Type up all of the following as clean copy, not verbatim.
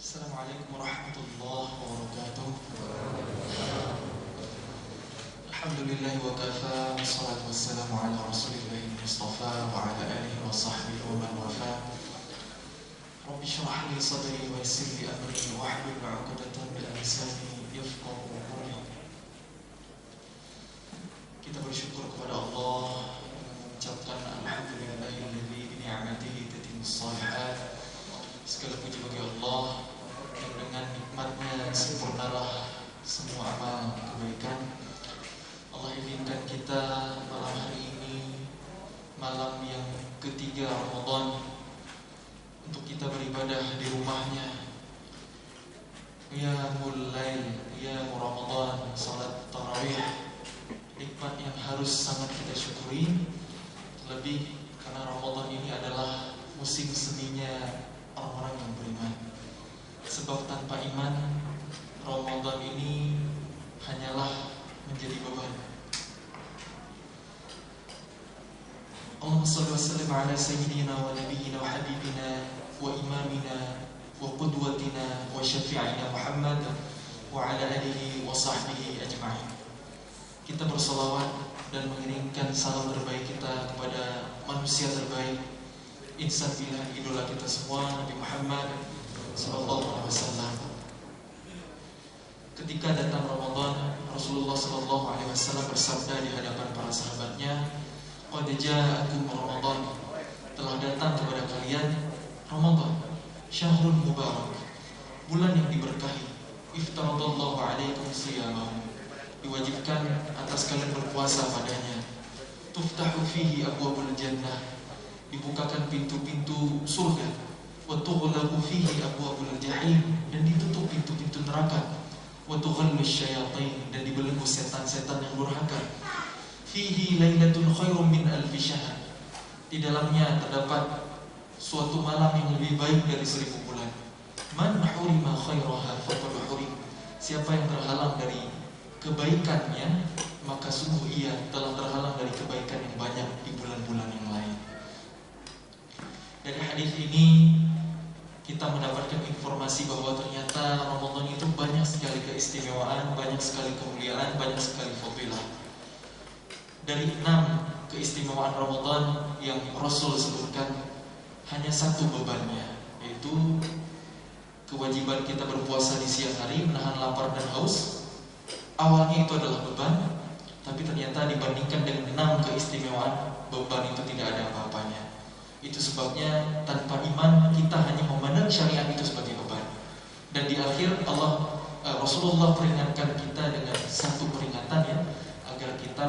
Assalamualaikum warahmatullahi wabarakatuh. Alhamdulillah wa kafa, wassalatu wassalamu ala rasulillahi mustafa wa ala alihi wa sahbihi wa man wafa. Rabbi shrah li sadri wa yassir li amri wa hlul 'uqdatam min lisani yafqahu qawli. Kita bersyukur kepada Allah, mengucapkan alhamdulillahilladzi bi ni'matihi tatimmus shalihat. Segala puji bagi Allah yang dengan nikmatnya sempurnalah semua amal kebaikan. Allah izinkan kita malam hari ini, malam yang ketiga Ramadan, untuk kita beribadah di rumahnya. Qiyamul lail, qiyamul Ramadan, salat tarawih, nikmat yang harus sangat kita syukuri. Terlebih karena Ramadan ini adalah musim seminya orang-orang yang beriman. Sebab tanpa iman, Ramadan ini hanyalah menjadi beban. Allahumma shalli wa sallim ala sayyidina wa nabiyyina wa habibina wa imamina wa qudwatina wa syafi'ina Muhammad wa ala alihi wa sahbihi ajma'in. Kita bersalawat dan mengirimkan salam terbaik kita kepada manusia terbaik, insan pilihan idola kita semua, Nabi Muhammad sallallahu alaihi wasallam. Ketika datang Ramadan, Rasulullah sallallahu alaihi wasallam bersabda di hadapan para sahabatnya, "Qad ja'akum Ramadan." Telah datang kepada kalian Ramadan, syahrul mubarak, bulan yang diberkahi. Iftaradallahu alaikum shiyamahu. Diwajibkan atas kalian berpuasa padanya. Tuftahu fihi abwabul jannah. Dibukakan pintu-pintu surga. Wa tughlaqu fihi abwabul jahim, dan ditutup pintu-pintu neraka. Wa tughallu syayatin, dan dibelenggu setan-setan yang durhaka. Fihi lailatun khairum min alfi syahr. Di dalamnya terdapat suatu malam yang lebih baik dari 1000 bulan. Man hurima khairaha faqad hurim. Siapa yang terhalang dari kebaikannya, maka sungguh ia telah terhalang dari kebaikan yang banyak di bulan-bulan yang lain. Dari hadis ini kita mendapatkan informasi bahwa ternyata Ramadan itu banyak sekali keistimewaan, banyak sekali kemuliaan, banyak sekali fadilah. Dari 6 keistimewaan Ramadan yang Rasul sebutkan, hanya satu bebannya, yaitu kewajiban kita berpuasa di siang hari, menahan lapar dan haus. Awalnya itu adalah beban, tapi ternyata dibandingkan dengan 6 keistimewaan, beban itu tidak ada apa-apanya. Itu sebabnya tanpa iman kita hanya memandang syariat itu sebagai beban. Dan di akhir Rasulullah peringatkan kita dengan satu peringatan, ya, agar kita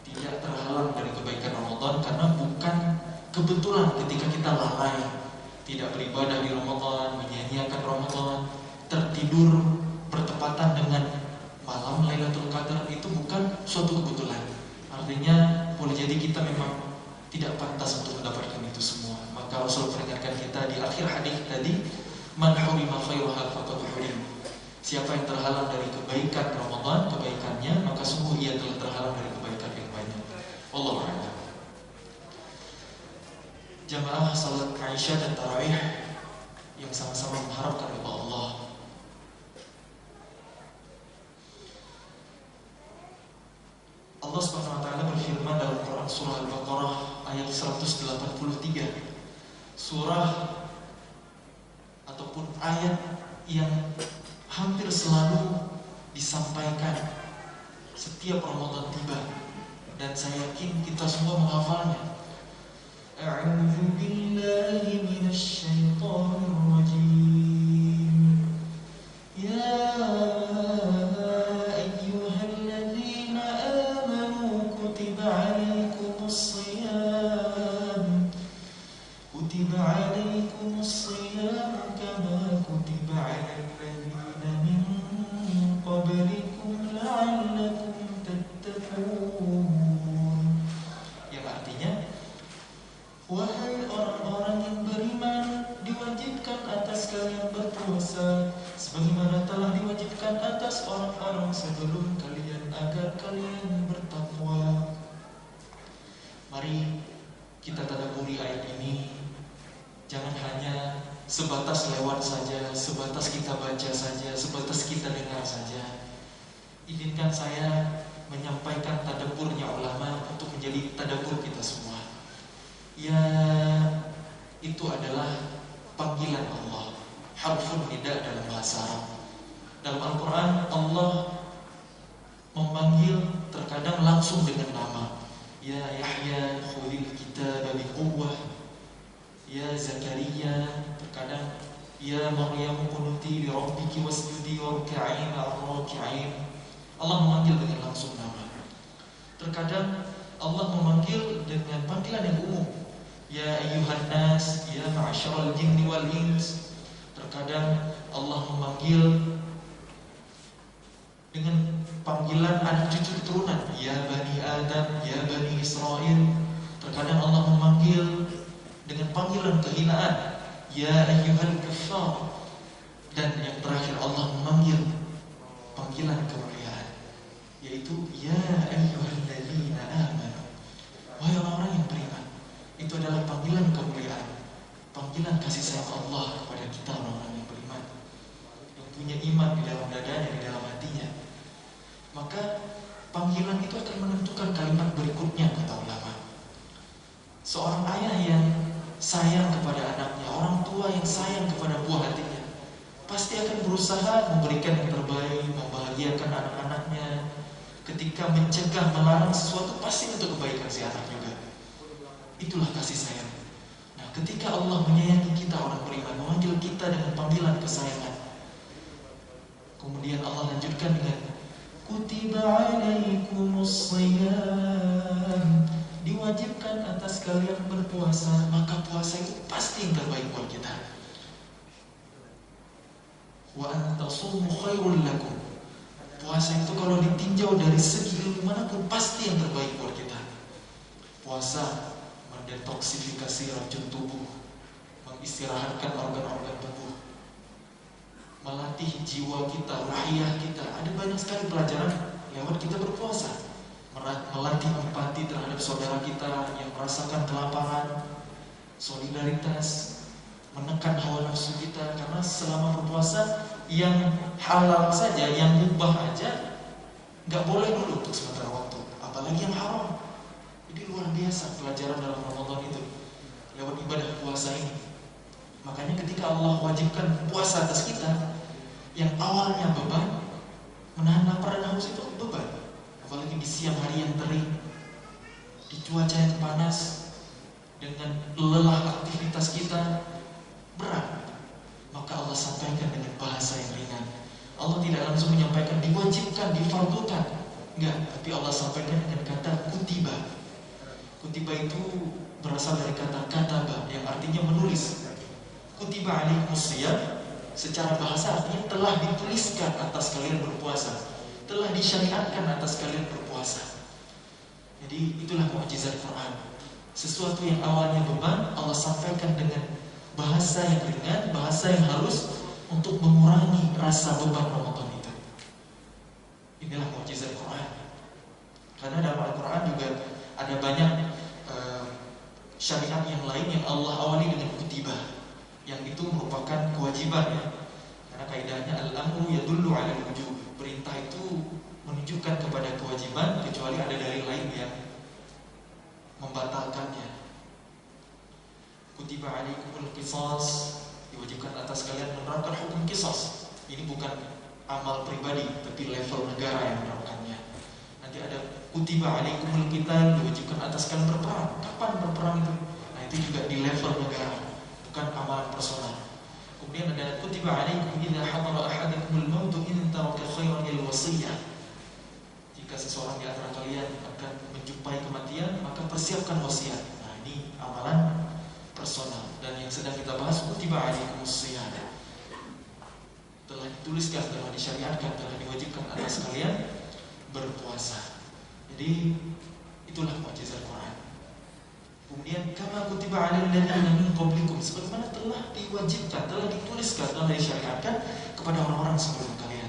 tidak terhalang dari kebaikan Ramadan, karena bukan kebetulan ketika kita lalai tidak beribadah di Ramadan, menyia-nyiakan Ramadan, tertidur bertepatan dengan malam Lailatul Qadar, itu bukan suatu kebetulan. Artinya boleh jadi kita memang tidak pantas untuk mendapatkan itu semua. Maka Rasul peringatkan kita di akhir hadis tadi, man hurima khairuha faqad hurim. Siapa yang terhalang dari kebaikan Ramadan, kebaikannya, maka sungguh ia telah terhalang dari kebaikan yang banyak. Wallahu a'lam. Jamaah salat Aisyah dan tarawih yang sama-sama mengharapkan ridha Allah. Allah Subhanahu wa taala berfirman dalam Quran surah Al-Baqarah ayat 183. Surah ataupun ayat yang hampir selalu disampaikan setiap Ramadan tiba, dan saya yakin kita semua menghafalnya. A'udzu billahi minasy syaithanir rajim. Ya عليكم الصيام كما كتب على الذين من قبلكم لعلكم تتقون. Yang artinya, wahai orang-orang yang beriman, diwajibkan atas kalian berpuasa sebagaimana telah diwajibkan atas orang-orang sebelum kalian, agar kalian bertakwa. Mari kita tadabburi ayat ini. Jangan hanya sebatas lewat saja, sebatas kita baca saja, sebatas kita dengar saja. Izinkan saya menyampaikan tadaburnya ulama untuk menjadi tadabur kita semua. Ya, itu adalah panggilan Allah, harfun nida dalam bahasa Arab. Dalam Al-Quran Allah memanggil terkadang langsung dengan nama. Ya Yahya khudil kitaba biquwwah. Ya Zakaria, terkadang ya Maryam qunuti li rabbiki wasjudi warka'i ma'ar-raki'in. Allah memanggil dengan langsung nama. Terkadang Allah memanggil dengan panggilan yang umum. Ya ayyuhan nas, ya ma'asyaral jinni wal ins. Terkadang Allah memanggil dengan panggilan anak cucu keturunan. Ya Bani Adam, ya Bani Israel. Terkadang Allah memanggil dengan panggilan kehinaan. Ya ayyuhal kuffar. Dan yang terakhir Allah memanggil panggilan kemuliaan, yaitu ya ayyuhalladzina amanu. Wahai orang-orang yang beriman. Itu adalah panggilan kemuliaan, panggilan kasih sayang Allah kepada kita orang-orang yang beriman, yang punya iman di dalam dadanya, di dalam hatinya. Maka panggilan itu akan menentukan kalimat berikutnya, kata ulama. Seorang ayah yang sayang kepada anaknya, orang tua yang sayang kepada buah hatinya, pasti akan berusaha memberikan yang terbaik, membahagiakan anak-anaknya. Ketika mencegah, melarang sesuatu, pasti untuk kebaikan si anak juga. Itulah kasih sayang. Nah, ketika Allah menyayangi kita orang beriman, memanggil kita dengan panggilan kesayangan, kemudian Allah lanjutkan dengan kutiba alaikumus shiyam, diwajibkan atas kalian berpuasa. Maka puasa itu pasti yang terbaik buat kita. Wa antasumu khairul lakum. Puasa itu kalau ditinjau dari segi ilmu manapun pasti yang terbaik buat kita. Puasa mendetoksifikasi racun tubuh, mengistirahatkan organ-organ tubuh, melatih jiwa kita, ruhiyah kita. Ada banyak sekali pelajaran lewat kita berpuasa. Melatih empati terhadap saudara kita yang merasakan kelaparan, solidaritas, menekan hawa nafsu kita. Karena selama berpuasa, yang halal saja, yang mubah aja nggak boleh dulu untuk sementara waktu, apalagi yang haram. Jadi luar biasa pelajaran dalam Ramadan itu lewat ibadah puasa ini. Makanya ketika Allah wajibkan puasa atas kita, yang awalnya beban, menahan lapar dan haus itu beban. Apalagi di siang hari yang terik, di cuaca yang panas, dengan lelah aktivitas kita berat. Maka Allah sampaikan dengan bahasa yang ringan. Allah tidak langsung menyampaikan diwajibkan, difardukan, enggak, tapi Allah sampaikan dengan kata kutiba. Kutiba itu berasal dari kata kataba yang artinya menulis. Kutiba alaikumus shiyam secara bahasa artinya telah dituliskan atas kalian berpuasa, telah disyariatkan atas kalian berpuasa. Jadi itulah mukjizat Quran. Sesuatu yang awalnya beban, Allah sampaikan dengan bahasa yang ringan, bahasa yang halus untuk mengurangi rasa beban Ramadan itu. Inilah mukjizat Quran. Karena dalam Al-Quran juga ada banyak syariat yang lain yang Allah awali dengan kutiba, yang itu merupakan kewajiban ya. Karena kaidahnya al-amru yadullu 'ala al-wujub. Perintah itu menunjukkan kepada kewajiban kecuali ada dalil lain yang membatalkannya. Kutiba alaikumul qisas, diwajibkan atas kalian menerapkan hukum qisas. Ini bukan amal pribadi, tapi level negara yang menerapkannya. Nanti ada kutiba alaikumul qital, diwajibkan atas kalian berperang. Kapan berperang itu? Nah, itu juga di level negara, bukan amalan personal. Kemudian ada kutiba alaikum idza hadara ahadakumul maut in taraka khairan lil wasiyah. Jika seseorang di antara kalian akan menjumpai kematian, maka persiapkan wasiat. Nah, ini amalan personal. Dan yang sedang kita bahas kutiba alaikumus shiyam, telah dituliskan, telah disyariatkan, telah diwajibkan atas kalian berpuasa. Jadi itulah mukjizat Quran. Kemudian kama kutiba alal ladzina min qablikum, sebagaimana telah diwajibkan, telah dituliskan, telah disyariatkan kepada orang-orang sebelum kalian.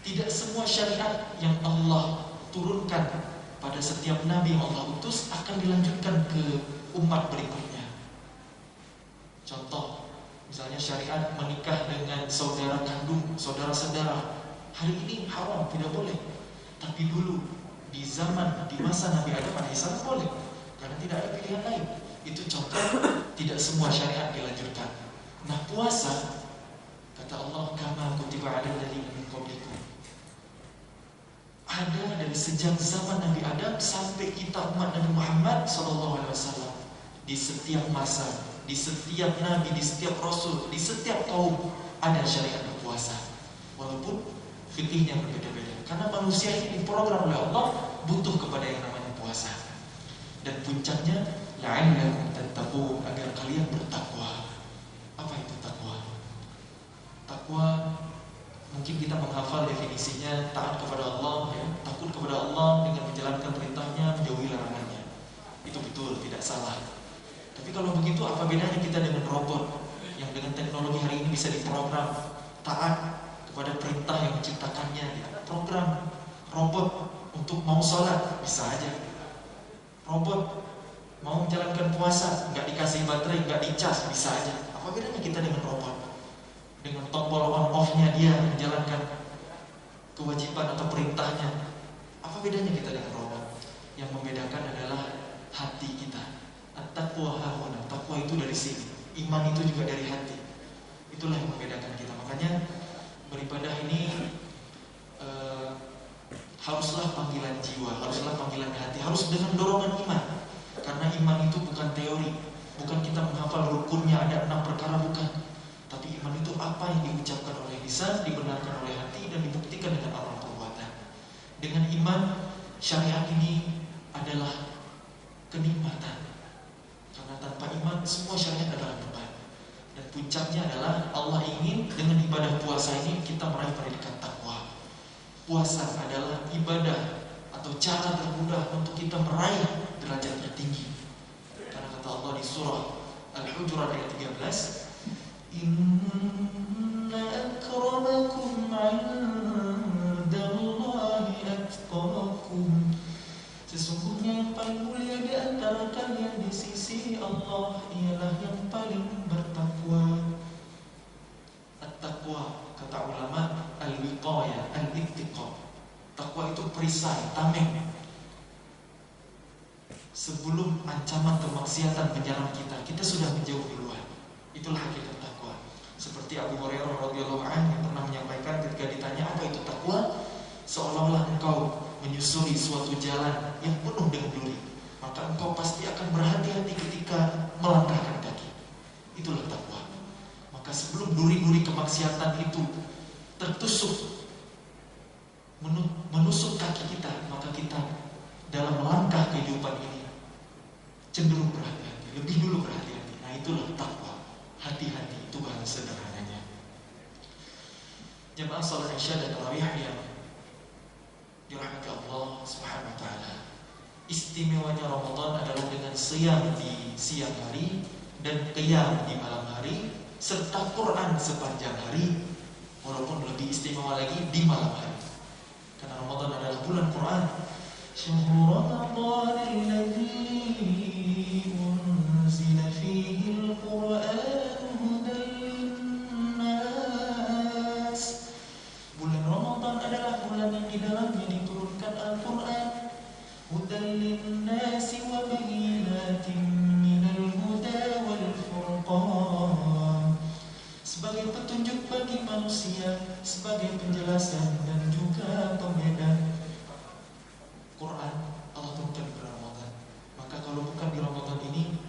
Tidak semua syariat yang Allah turunkan pada setiap nabi yang Allah utus akan dilanjutkan ke umat berikutnya. Contoh, Misalnya syariat menikah dengan saudara kandung, saudara-saudara. Hari ini haram, tidak boleh. Tapi dulu, di zaman, di masa Nabi Adam alaihissalam boleh. Karena tidak ada pilihan lain. Itu contoh, tidak semua syariat dilanjutkan. Nah puasa, kata Allah, kama kutiba 'alal ladzina min qablikum. Ada dari sejak zaman Nabi Adam sampai kita umat Nabi Muhammad SAW. Di setiap masa, di setiap nabi, di setiap rasul, di setiap kaum ada syariat berpuasa. Walaupun fikihnya berbeda-beda. Karena manusia ini diprogram oleh Allah butuh kepada yang namanya puasa. Dan puncaknya la'allakum tattaqun, agar kalian bertakwa. Apa itu takwa? Takwa mungkin kita menghafal definisinya, taat kepada Allah, ya, takut kepada Allah dengan menjalankan perintahnya, menjauhi larangannya. Itu betul, tidak salah. Tapi kalau begitu apa bedanya kita dengan robot yang dengan teknologi hari ini bisa diprogram taat kepada perintah yang menciptakannya, ya. Program robot untuk mau sholat bisa aja. Robot mau menjalankan puasa nggak dikasih baterai, nggak dicas, bisa aja. Apa bedanya kita dengan robot? Dengan tombol on off-nya dia menjalankan kewajiban atau perintahnya. Apa bedanya kita dengan robot? Yang membedakan adalah hati kita. At-taqwa hahuna, takwa itu dari sini. Iman itu juga dari hati. Itulah yang membedakan kita. Makanya beribadah ini haruslah panggilan jiwa, haruslah panggilan hati, harus dengan dorongan iman. Karena iman itu bukan teori, bukan kita menghafal rukunnya ada 6 perkara, bukan. Tapi iman itu apa yang diucapkan oleh lisan, dibenarkan oleh hati, dan dibuktikan dengan amal perbuatan. Dengan iman, syariat ini adalah kenikmatan. Karena tanpa iman, semua syariat adalah beban. Dan puncaknya adalah Allah ingin dengan ibadah puasa ini kita meraih predikat takwa. Puasa adalah ibadah atau cara termudah untuk kita meraih derajat tertinggi. Karena kata Allah di surah Al-Hujurat ayat 13, Inna akramakum 'indallahi atqakum. Sesungguhnya yang paling mulia di antara kalian di sisi Allah ialah yang paling bertakwa. At-taqwa, kata ulama, al-wiqayah, al-ittiqa. Takwa itu perisai, tameng. Sebelum ancaman kemaksiatan menyerang kita, kita sudah menjauh duluan. Itulah hakikat takwa. Seperti Abu Hurairah radhiyallahu anhu yang pernah menyampaikan ketika ditanya apa itu takwa, seolah-olah engkau menyusuri suatu jalan yang penuh dengan duri, maka engkau pasti akan berhati-hati ketika melangkahkan kaki. Itulah takwa. Maka sebelum duri-duri kemaksiatan itu tertusuk, menusuk kaki kita, maka kita dalam melangkah kehidupan ini cenderung berhati-hati, lebih dulu berhati-hati. Nah itulah takwa, hati-hati, itu bahasa sederhananya. Jemaah salat Isya dan Tarawih yang dirahmati Allah Subhanahu wa taala. Istimewanya Ramadan adalah dengan siang di siang hari dan qiyam di malam hari serta Quran sepanjang hari, walaupun lebih istimewa lagi di malam hari. Karena Ramadan adalah bulan Quran. Syahrul Ramadan alladzi unzila fihi al-Qur'an hudan linnas. Bulan Ramadan adalah bulan yang di dalamnya diturunkan Al-Quran. Hudan linnasi wa bayyinatin minal huda wal furqan. Sebagai petunjuk bagi manusia, sebagai penjelasan dan juga pembeda. Quran Allah turunkan di bulan Ramadan. Maka kalau bukan di Ramadan ini,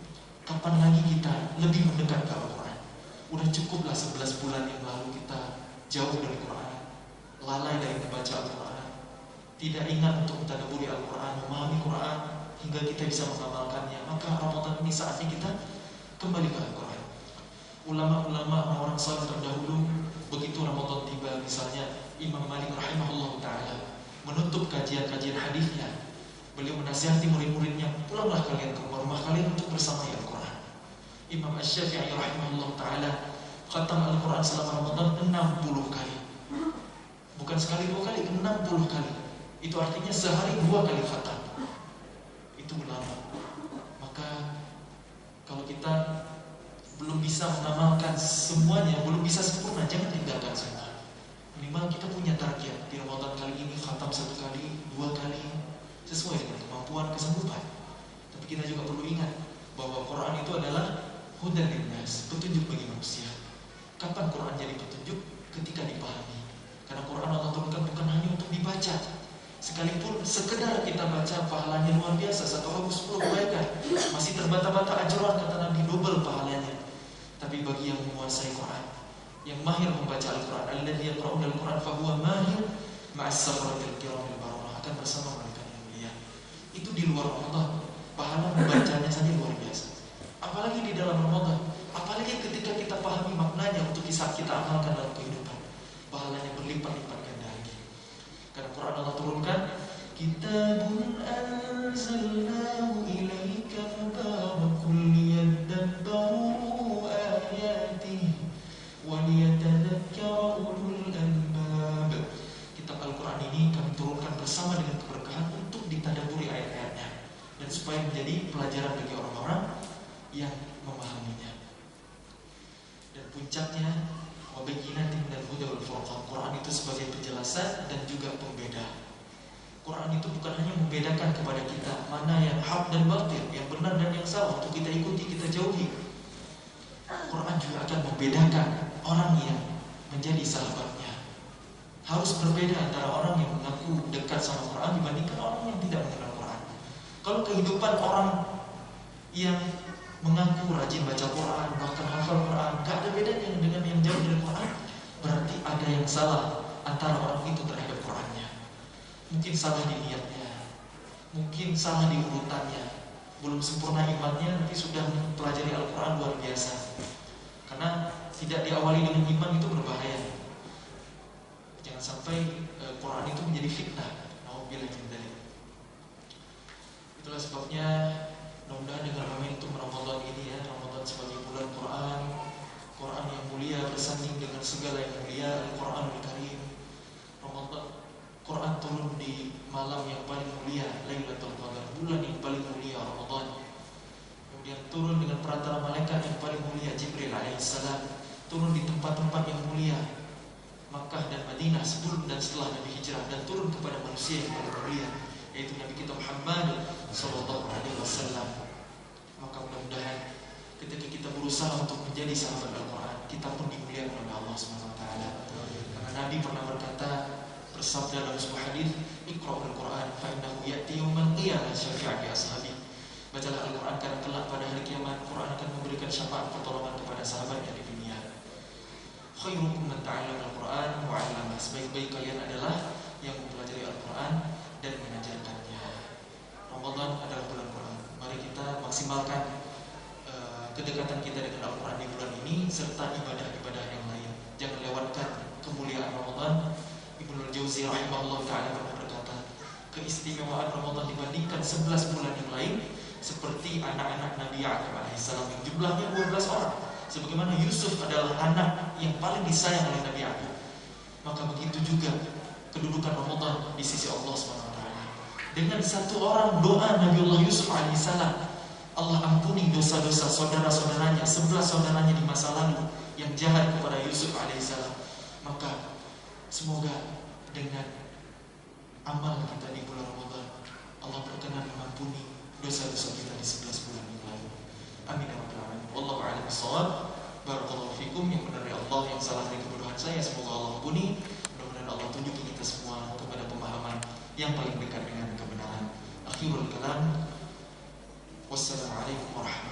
kapan lagi kita lebih mendekat ke Al-Quran? Udah cukuplah 11 bulan yang lalu kita jauh dari Quran, lalai dari membaca Al-Quran, tidak ingat untuk mentadabburi Al-Quran, memahami Quran hingga kita bisa mengamalkannya. Maka Ramadan ini saatnya kita kembali ke Al-Quran. Ulama-ulama orang-orang saleh terdahulu, begitu Ramadan tiba, misalnya Imam Malik rahimahullah ta'ala menutup kajian-kajian hadisnya, beliau menasihati murid-muridnya, pulanglah kalian ke rumah kalian untuk bersamai Al-Quran. Imam Asy-Syafi'i rahimahullah ta'ala khatam Al-Quran selama Ramadan 60 kali. Bukan sekali 2 kali, 60 kali. Itu artinya sehari 2 kali khatam. Itu ulama. Maka kalau kita belum bisa mengamalkan semuanya belum bisa sempurna, jangan tinggalkan semua. Minimal kita punya target di Ramadan kali ini khatam 1 kali, 2 kali, sesuai dengan kemampuan kesanggupan. Tapi kita juga perlu ingat bahwa Quran itu adalah hudan linnas, petunjuk bagi manusia. Kapan Quran jadi petunjuk? Ketika dipahami. Karena Quran Allah turunkan bukan hanya untuk dibaca. Sekalipun sekedar kita baca pahalanya luar biasa, 1 huruf 10 kebaikan, masih terbata-bata ajran kata Nabi, double pahalanya. Tapi bagi yang menguasai Quran, yang mahir membaca Al-Quran, alladzi yaqra'una Al-Quran fahuwa mahir ma'as safaratil kiramil bararah, akan bersama mereka yang mulia. Itu di luar Ramadan, pahala membacanya saja luar biasa. Apalagi di dalam Ramadan, apalagi ketika kita pahami maknanya untuk bisa kita amalkan dalam kehidupan, pahalanya berlipat-lipat ganda lagi. Karena Quran Allah turunkan, kitabun anzalnahu ilaika mubarakun liyadabbaru ayatihi wa liyatadhakkara ulul albab. Kitab Al-Quran ini kami turunkan bersama dengan keberkahan untuk ditadaburi ayat-ayatnya, dan supaya menjadi pelajaran bagi orang-orang yang memahaminya. Dan puncaknya, wabayyinatin minal huda wal furqan. Quran itu sebagai penjelasan dan juga pembeda. Quran itu bukan hanya membedakan kepada kita mana yang hak dan batil, yang benar dan yang salah untuk kita ikuti, kita jauhi. Quran juga akan membedakan orang yang menjadi sahabatnya. Harus berbeda antara orang yang mengaku dekat sama Quran dibandingkan orang yang tidak mengenal Quran. Kalau kehidupan orang yang mengaku rajin baca Quran, bahkan hafal Quran, gak ada bedanya dengan yang jauh dari Quran, berarti ada yang salah antara orang itu terhadap Qurannya. Mungkin salah di niatnya, mungkin salah di urutannya, belum sempurna imannya, tapi sudah mempelajari Al-Quran luar biasa. Karena tidak diawali dengan iman itu berbahaya. Jangan sampai Quran itu menjadi fitnah. Nauzubillah min dzalik. Itulah sebabnya mudah-mudahan dengan momentum Ramadan ini, ya, Ramadan sebagai bulan Quran, Quran yang mulia bersanding dengan segala yang mulia, Al-Quranul Karim. Ramadan, Quran turun di malam yang paling mulia, Lailatul Qadar, bulan yang paling mulia Ramadan. Kemudian turun dengan perantara malaikat yang paling mulia, Jibril alaihissalam, turun di tempat-tempat yang mulia, Makkah dan Madinah sebelum dan setelah Nabi hijrah, dan turun kepada manusia yang paling mulia, yaitu Nabi kita Muhammad sallallahu alaihi wasallam. Maka mudah-mudahan ketika kita berusaha untuk menjadi sahabat Al-Quran, kita pun dimuliakan oleh Allah SWT. Karena Nabi pernah berkata, bersabda dalam sebuah hadis, "Iqra'ul Quran fa innahu ya'ti yawmal qiyamah syafi'an li ashabi." Bacalah Al-Quran karena kelak pada hari kiamat Quran akan memberikan syafaat pertolongan kepada sahabatnya di dunia. Khairukum man ta'allama Al-Quran wa 'allama. Sebaik-baik kalian adalah yang mempelajari Al-Quran dan mengajarkannya. Ramadan adalah bulan Quran. Mari kita maksimalkan kedekatan kita dengan Al-Quran di bulan ini serta ibadah-ibadah yang lain. Jangan lewatkan kemuliaan Ramadan. Ibnu Al-Jauzi rahimahullah ta'ala pernah berkata, keistimewaan Ramadan dibandingkan 11 bulan yang lain seperti anak-anak Nabi Ya'qub alaihissalam yang jumlahnya 12 orang. Sebagaimana Yusuf adalah anak yang paling disayang oleh Nabi Ya'qub, maka begitu juga kedudukan Ramadan di sisi Allah SWT. Dengan satu orang doa Nabiullah Yusuf alaihissalam, Allah ampuni dosa-dosa saudara-saudaranya, 11 saudaranya di masa lalu yang jahat kepada Yusuf alaihissalam. Maka semoga dengan amal kita di bulan Ramadan, Allah berkenan mengampuni dosa-dosa kita di 11 bulan yang lalu. Amin ya rabbal alamin. Wallahu a'lam bishawab. Barakallahu fikum. Yang benar dari Allah, yang salah dari kebodohan saya, semoga Allah ampuni. Mudah-mudahan Allah tunjuki kita semua kepada pemahaman yang paling dekat dengan kebenaran. Akhirul kalam. Wassalamualaikum warahmatullahi wabarakatuh.